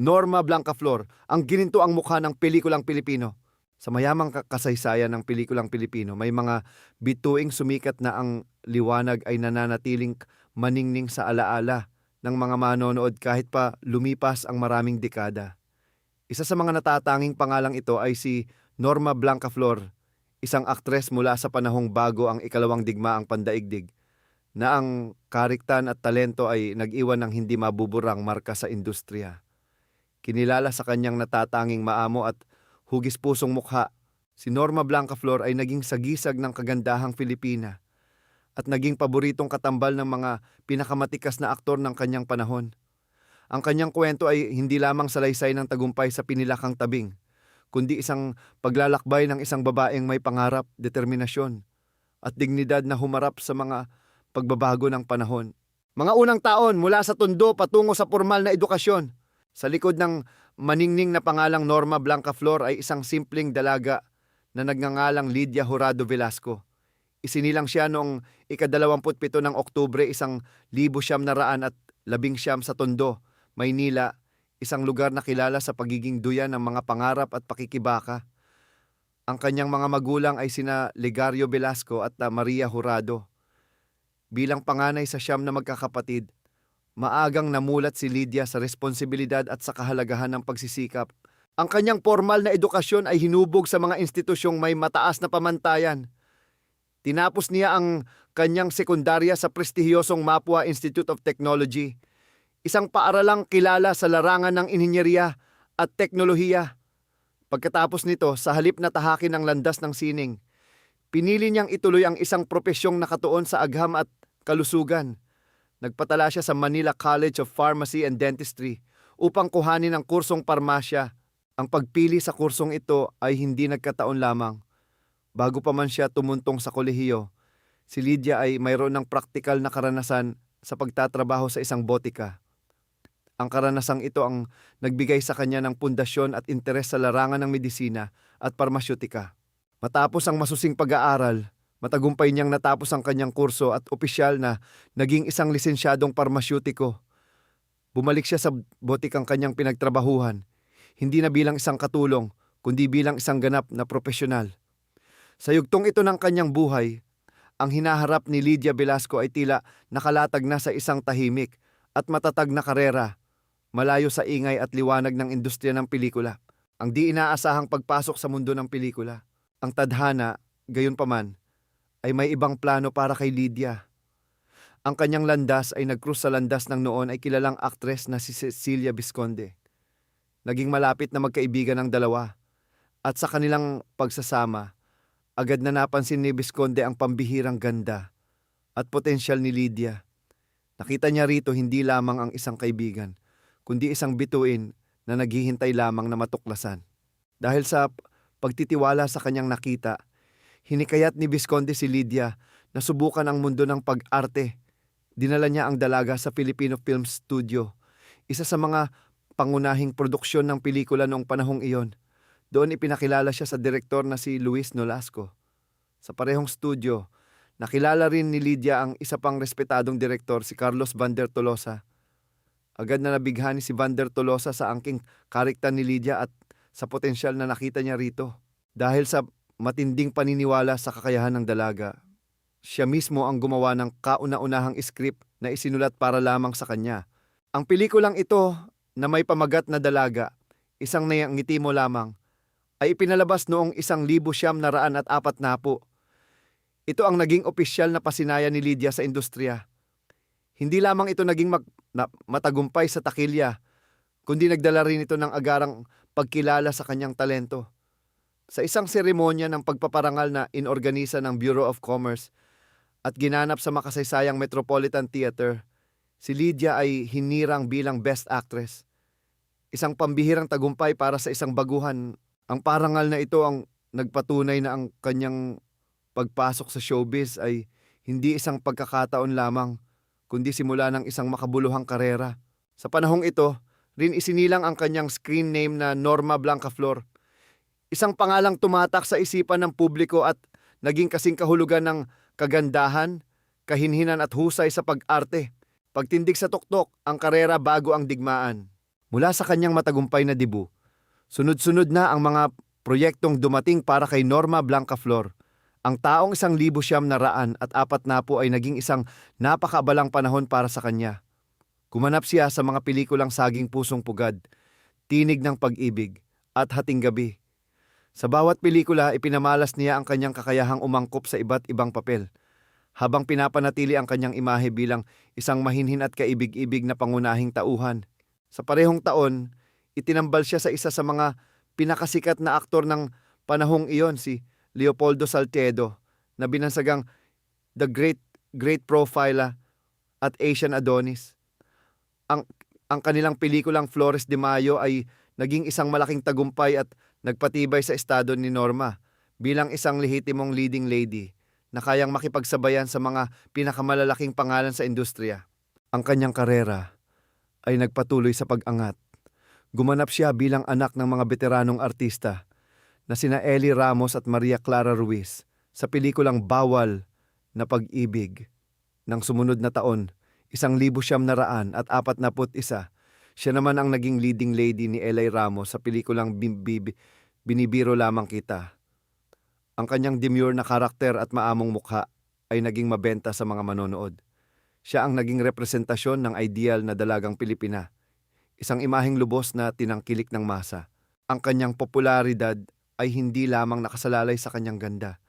Norma Blancaflor, ang gininto ang mukha ng pelikulang Pilipino. Sa mayamang kasaysayan ng pelikulang Pilipino, may mga bituing sumikat na ang liwanag ay nananatiling maningning sa alaala ng mga manonood kahit pa lumipas ang maraming dekada. Isa sa mga natatanging pangalang ito ay si Norma Blancaflor, isang aktres mula sa panahong bago ang ikalawang digmaang pandaigdig, na ang kariktan at talento ay nag-iwan ng hindi mabuburang marka sa industriya. Kinilala sa kanyang natatanging maamo at hugis-pusong mukha, si Norma Blancaflor ay naging sagisag ng kagandahang Filipina at naging paboritong katambal ng mga pinakamatikas na aktor ng kanyang panahon. Ang kanyang kwento ay hindi lamang salaysay ng tagumpay sa pinilakang tabing, kundi isang paglalakbay ng isang babaeng may pangarap, determinasyon, at dignidad na humarap sa mga pagbabago ng panahon. Mga unang taon mula sa tondo patungo sa formal na edukasyon. Sa likod ng maningning na pangalang Norma Blancaflor ay isang simpleng dalaga na nagngangalang Lydia Jurado Velasco. Isinilang siya noong ika-27 ng Oktubre 1919 sa Tondo, Maynila, isang lugar na kilala sa pagiging duyan ng mga pangarap at pakikibaka. Ang kanyang mga magulang ay sina Legario Velasco at Maria Jurado. Bilang panganay sa 9 na magkakapatid, maagang namulat si Lydia sa responsibilidad at sa kahalagahan ng pagsisikap. Ang kanyang formal na edukasyon ay hinubog sa mga institusyong may mataas na pamantayan. Tinapos niya ang kanyang sekundarya sa prestihiyosong Mapua Institute of Technology, isang paaralang kilala sa larangan ng inhinyeriya at teknolohiya. Pagkatapos nito, sa halip na tahakin ang landas ng sining, pinili niyang ituloy ang isang propesyong nakatuon sa agham at kalusugan. Nagpatala siya sa Manila College of Pharmacy and Dentistry upang kuhanin ang kursong parmasya. Ang pagpili sa kursong ito ay hindi nagkataon lamang. Bago pa man siya tumuntong sa kolehiyo, si Lydia ay mayroon ng praktikal na karanasan sa pagtatrabaho sa isang botika. Ang karanasang ito ang nagbigay sa kanya ng pundasyon at interes sa larangan ng medisina at parmasyutika. Matapos ang masusing pag-aaral, matagumpay niyang natapos ang kanyang kurso at opisyal na naging isang lisensyadong parmasyutiko. Bumalik siya sa botikang kanyang pinagtrabahuhan, hindi na bilang isang katulong, kundi bilang isang ganap na profesional. Sa yugtong ito ng kanyang buhay, ang hinaharap ni Lydia Velasco ay tila nakalatag na sa isang tahimik at matatag na karera, malayo sa ingay at liwanag ng industriya ng pelikula. Ang di inaasahang pagpasok sa mundo ng pelikula. Ang tadhana, gayunpaman, ay may ibang plano para kay Lydia. Ang kanyang landas ay nagkrus sa landas ng noon ay kilalang aktres na si Cecilia Visconde. Naging malapit na magkaibigan ng dalawa, at sa kanilang pagsasama, agad na napansin ni Visconde ang pambihirang ganda at potensyal ni Lydia. Nakita niya rito hindi lamang ang isang kaibigan, kundi isang bituin na naghihintay lamang na matuklasan. Dahil sa pagtitiwala sa kanyang nakita, hinikayat ni Visconde si Lydia na subukan ang mundo ng pag-arte. Dinala niya ang dalaga sa Filipino Film Studio, isa sa mga pangunahing produksyon ng pelikula noong panahong iyon. Doon ipinakilala siya sa direktor na si Luis Nolasco. Sa parehong studio, nakilala rin ni Lydia ang isa pang respetadong direktor, si Carlos Vander Tolosa. Agad na nabighani si Vander Tolosa sa angking kariktan ni Lydia at sa potensyal na nakita niya rito. Dahil sa matinding paniniwala sa kakayahan ng dalaga, siya mismo ang gumawa ng kauna-unahang script na isinulat para lamang sa kanya. Ang pelikulang ito na may pamagat na dalaga, isang ngiti mo lamang, ay ipinalabas noong 1940. Ito ang naging opisyal na pasinaya ni Lydia sa industriya. Hindi lamang ito naging matagumpay sa takilya, kundi nagdala rin ito ng agarang pagkilala sa kanyang talento. Sa isang seremonya ng pagpaparangal na inorganisa ng Bureau of Commerce at ginanap sa makasaysayang Metropolitan Theater, si Lydia ay hinirang bilang Best Actress. Isang pambihirang tagumpay para sa isang baguhan. Ang parangal na ito ang nagpatunay na ang kanyang pagpasok sa showbiz ay hindi isang pagkakataon lamang, kundi simula ng isang makabuluhang karera. Sa panahong ito, rin isinilang ang kanyang screen name na Norma Blancaflor, isang pangalang tumatak sa isipan ng publiko at naging kasing kahulugan ng kagandahan, kahinhinan at husay sa pag-arte. Pagtindig sa tuktok, ang karera bago ang digmaan. Mula sa kanyang matagumpay na debut, sunod-sunod na ang mga proyektong dumating para kay Norma Blancaflor. Ang taong 1940 ay naging isang napakaabalang panahon para sa kanya. Gumanap siya sa mga pelikulang Saging Pusong Pugad, Tinig ng Pag-ibig, at Hating Gabi. Sa bawat pelikula, ipinamalas niya ang kanyang kakayahang umangkop sa iba't ibang papel, habang pinapanatili ang kanyang imahe bilang isang mahinhin at kaibig-ibig na pangunahing tauhan. Sa parehong taon, itinambal siya sa isa sa mga pinakasikat na aktor ng panahong iyon, si Leopoldo Salcedo, na binansagang The Great Profiler at Asian Adonis. Ang kanilang pelikulang Flores de Mayo ay naging isang malaking tagumpay at nagpatibay sa estado ni Norma bilang isang lehitimong leading lady na kayang makipagsabayan sa mga pinakamalalaking pangalan sa industriya. Ang kanyang karera ay nagpatuloy sa pag-angat. Gumanap siya bilang anak ng mga veteranong artista na sina Eli Ramos at Maria Clara Ruiz sa pelikulang Bawal na Pag-ibig. Nang sumunod na taon, 1941, siya naman ang naging leading lady ni Eli Ramos sa pelikulang Binibiro Lamang Kita. Ang kanyang demure na karakter at maamong mukha ay naging mabenta sa mga manonood. Siya ang naging representasyon ng ideal na dalagang Pilipina, isang imaheng lubos na tinangkilik ng masa. Ang kanyang popularidad ay hindi lamang nakasalalay sa kanyang ganda,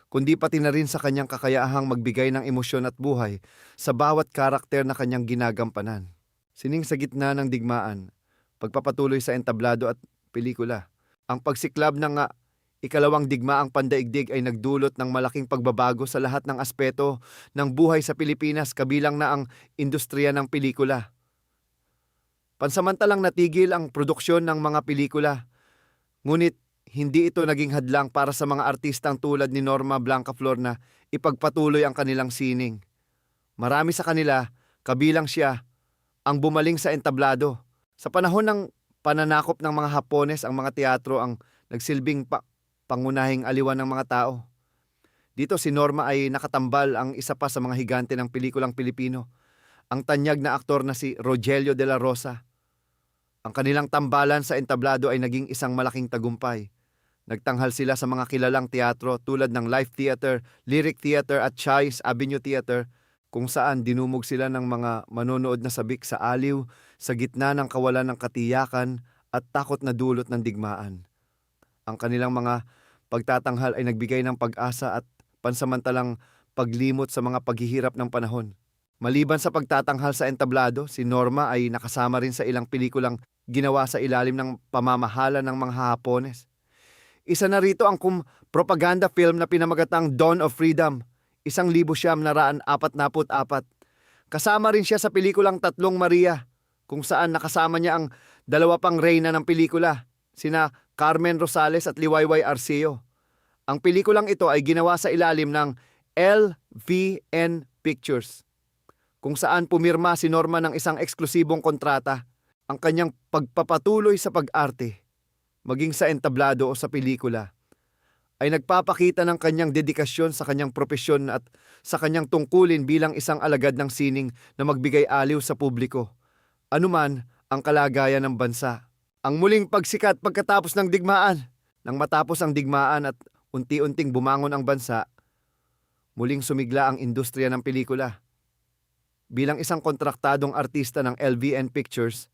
kundi pati na rin sa kanyang kakayahang magbigay ng emosyon at buhay sa bawat karakter na kanyang ginagampanan. Sining sa gitna ng digmaan, pagpapatuloy sa entablado at pelikula, ang pagsiklab ng ikalawang digmaang pandaigdig ay nagdulot ng malaking pagbabago sa lahat ng aspeto ng buhay sa Pilipinas, kabilang na ang industriya ng pelikula. Pansamantalang natigil ang produksyon ng mga pelikula, ngunit hindi ito naging hadlang para sa mga artistang tulad ni Norma Blancaflor na ipagpatuloy ang kanilang sining. Marami sa kanila, kabilang siya, ang bumaling sa entablado. Sa panahon ng pananakop ng mga Hapones, ang mga teatro ang nagsilbing pangunahing aliwan ng mga tao. Dito si Norma ay nakatambal ang isa pa sa mga higante ng pelikulang Pilipino, ang tanyag na aktor na si Rogelio de la Rosa. Ang kanilang tambalan sa entablado ay naging isang malaking tagumpay. Nagtanghal sila sa mga kilalang teatro tulad ng Life Theater, Lyric Theater at Chais Avenue Theater, kung saan dinumog sila ng mga manonood na sabik sa aliw sa gitna ng kawalan ng katiyakan at takot na dulot ng digmaan. Ang kanilang mga pagtatanghal ay nagbigay ng pag-asa at pansamantalang paglimot sa mga paghihirap ng panahon. Maliban sa pagtatanghal sa entablado, si Norma ay nakasama rin sa ilang pelikulang ginawa sa ilalim ng pamamahala ng mga Hapones. Isa na rito ang propaganda film na pinamagatang Dawn of Freedom, 1944. Kasama rin siya sa pelikulang Tatlong Maria, kung saan nakasama niya ang dalawa pang reyna ng pelikula, sina Carmen Rosales at Liwayway Arceo. Ang pelikulang ito ay ginawa sa ilalim ng LVN Pictures, kung saan pumirma si Norma ng isang eksklusibong kontrata. Ang kanyang pagpapatuloy sa pag-arte, maging sa entablado o sa pelikula, ay nagpapakita ng kanyang dedikasyon sa kanyang propesyon at sa kanyang tungkulin bilang isang alagad ng sining na magbigay aliw sa publiko, anuman ang kalagayan ng bansa. Ang muling pagsikat pagkatapos ng digmaan. Nang matapos ang digmaan at unti-unting bumangon ang bansa, muling sumigla ang industriya ng pelikula. Bilang isang kontraktadong artista ng LVN Pictures,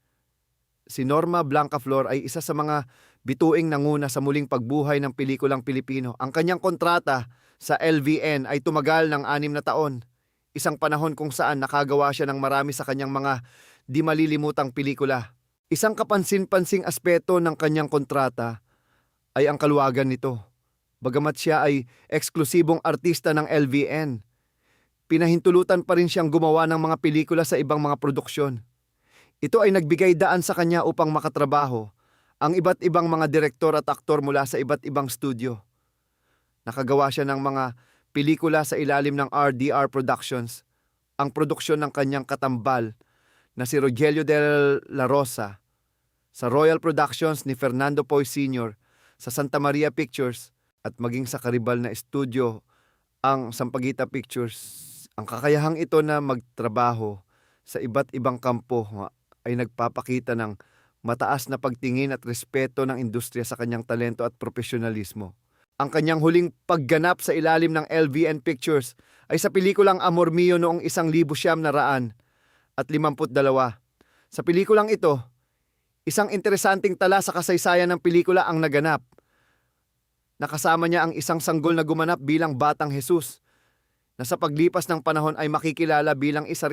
si Norma Blancaflor ay isa sa mga bituing nanguna sa muling pagbuhay ng pelikulang Pilipino. Ang kanyang kontrata sa LVN ay tumagal ng 6 na taon, isang panahon kung saan nakagawa siya ng marami sa kanyang mga di malilimutang pelikula. Isang kapansin-pansing aspeto ng kanyang kontrata ay ang kaluwagan nito. Bagamat siya ay eksklusibong artista ng LVN, pinahintulutan pa rin siyang gumawa ng mga pelikula sa ibang mga produksyon. Ito ay nagbigay daan sa kanya upang makatrabaho ang iba't ibang mga direktor at aktor mula sa iba't ibang studio. Nakagawa siya ng mga pelikula sa ilalim ng RDR Productions, ang produksyon ng kanyang katambal na si Rogelio de la Rosa, sa Royal Productions ni Fernando Poy Sr., sa Santa Maria Pictures, at maging sa karibal na studio, ang Sampaguita Pictures. Ang kakayahang ito na magtrabaho sa iba't ibang kampo ay nagpapakita ng mataas na pagtingin at respeto ng industriya sa kanyang talento at profesionalismo. Ang kanyang huling pagganap sa ilalim ng LVN Pictures ay sa pelikulang Amor Mio noong 1952. Sa pelikulang ito, isang interesanting tala sa kasaysayan ng pelikula ang naganap. Nakasama niya ang isang sanggol na gumanap bilang Batang Jesus, na sa paglipas ng panahon ay makikilala bilang isa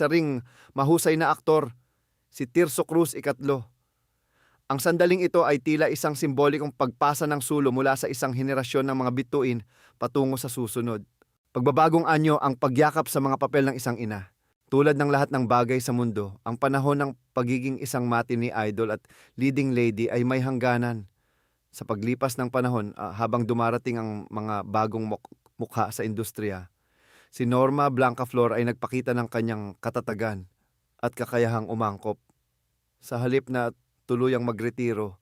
ring mahusay na aktor, si Tirso Cruz ikatlo. Ang sandaling ito ay tila isang simbolikong pagpasa ng sulong mula sa isang henerasyon ng mga bituin patungo sa susunod. Pagbabagong anyo ang pagyakap sa mga papel ng isang ina. Tulad ng lahat ng bagay sa mundo, ang panahon ng pagiging isang matinee idol at leading lady ay may hangganan. Sa paglipas ng panahon, habang dumarating ang mga bagong mukha sa industriya, si Norma Blancaflor ay nagpakita ng kanyang katatagan at kakayahang umangkop. Sa halip na tuluyang magretiro,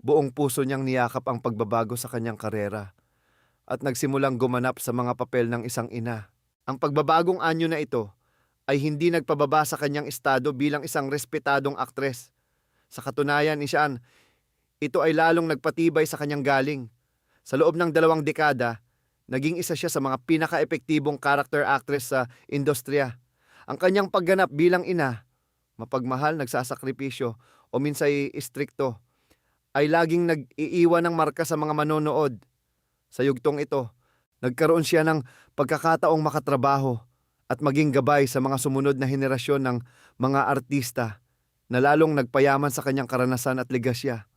buong puso niyang niyakap ang pagbabago sa kanyang karera at nagsimulang gumanap sa mga papel ng isang ina. Ang pagbabagong anyo na ito ay hindi nagpababa sa kanyang estado bilang isang respetadong aktres. Sa katunayan, ito ay lalong nagpatibay sa kanyang galing. Sa loob ng 2 dekada, naging isa siya sa mga pinaka-epektibong character actress sa industriya. Ang kanyang pagganap bilang ina, mapagmahal, nagsasakripisyo o minsay istrikto, ay laging nag-iiwan ng marka sa mga manonood. Sa yugtong ito, nagkaroon siya ng pagkakataong makatrabaho at maging gabay sa mga sumunod na henerasyon ng mga artista na lalong nagpayaman sa kanyang karanasan at legasya.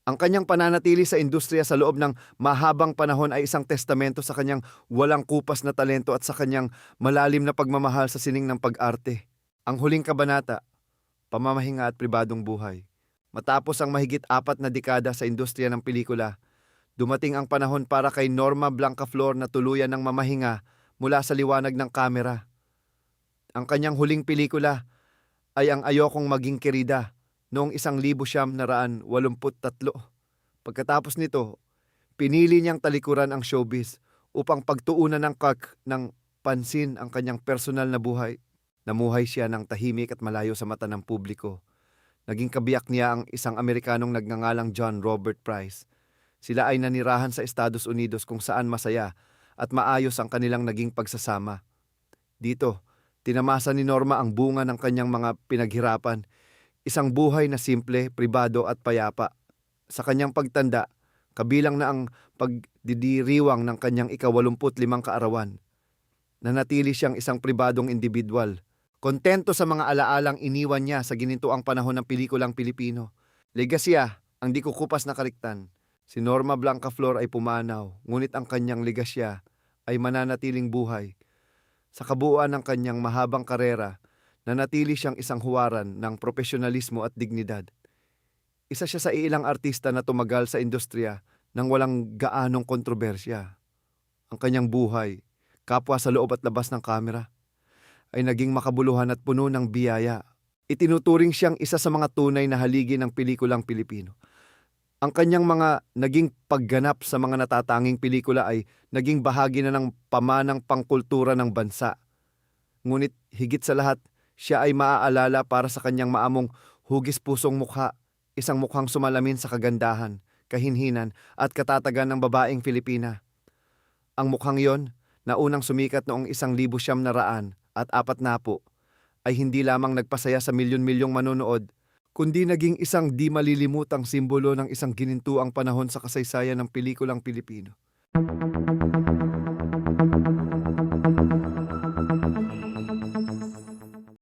Ang kanyang pananatili sa industriya sa loob ng mahabang panahon ay isang testamento sa kanyang walang kupas na talento at sa kanyang malalim na pagmamahal sa sining ng pag-arte. Ang huling kabanata, pamamahinga at pribadong buhay. Matapos ang mahigit 4 na dekada sa industriya ng pelikula, dumating ang panahon para kay Norma Blancaflor na tuluyan ng mamahinga mula sa liwanag ng kamera. Ang kanyang huling pelikula ay ang Ayokong Maging Kerida noong 1983. Pagkatapos nito, pinili niyang talikuran ang showbiz upang pagtuunan ng pansin ang kanyang personal na buhay. Namuhay siya ng tahimik at malayo sa mata ng publiko. Naging kabiyak niya ang isang Amerikanong nagngangalang John Robert Price. Sila ay nanirahan sa Estados Unidos kung saan masaya at maayos ang kanilang naging pagsasama. Dito, tinamasa ni Norma ang bunga ng kanyang mga pinaghirapan, isang buhay na simple, pribado at payapa. Sa kanyang pagtanda, kabilang na ang pagdidiriwang ng kanyang ika-85 kaarawan. Nanatili siyang isang pribadong individual, kontento sa mga alaalang iniwan niya sa ginintuang panahon ng pelikulang Pilipino. Legasya ang di kukupas na kariktan. Si Norma Blancaflor ay pumanaw, ngunit ang kanyang legasya ay mananatiling buhay. Sa kabuuan ng kanyang mahabang karera, nanatili siyang isang huwaran ng profesionalismo at dignidad. Isa siya sa ilang artista na tumagal sa industriya nang walang gaanong kontrobersya. Ang kanyang buhay, kapwa sa loob at labas ng kamera, ay naging makabuluhan at puno ng biyaya. Itinuturing siyang isa sa mga tunay na haligi ng pelikulang Pilipino. Ang kanyang mga naging pagganap sa mga natatanging pelikula ay naging bahagi na ng pamanang pangkultura ng bansa. Ngunit higit sa lahat, siya ay maaalala para sa kanyang maamong hugis-pusong mukha, isang mukhang sumalamin sa kagandahan, kahinhinan at katatagan ng babaeng Filipina. Ang mukhang yon, na unang sumikat noong 1940 ay hindi lamang nagpasaya sa milyon-milyong manonood, kundi naging isang di malilimutang simbolo ng isang ginintuang panahon sa kasaysayan ng pelikulang Pilipino.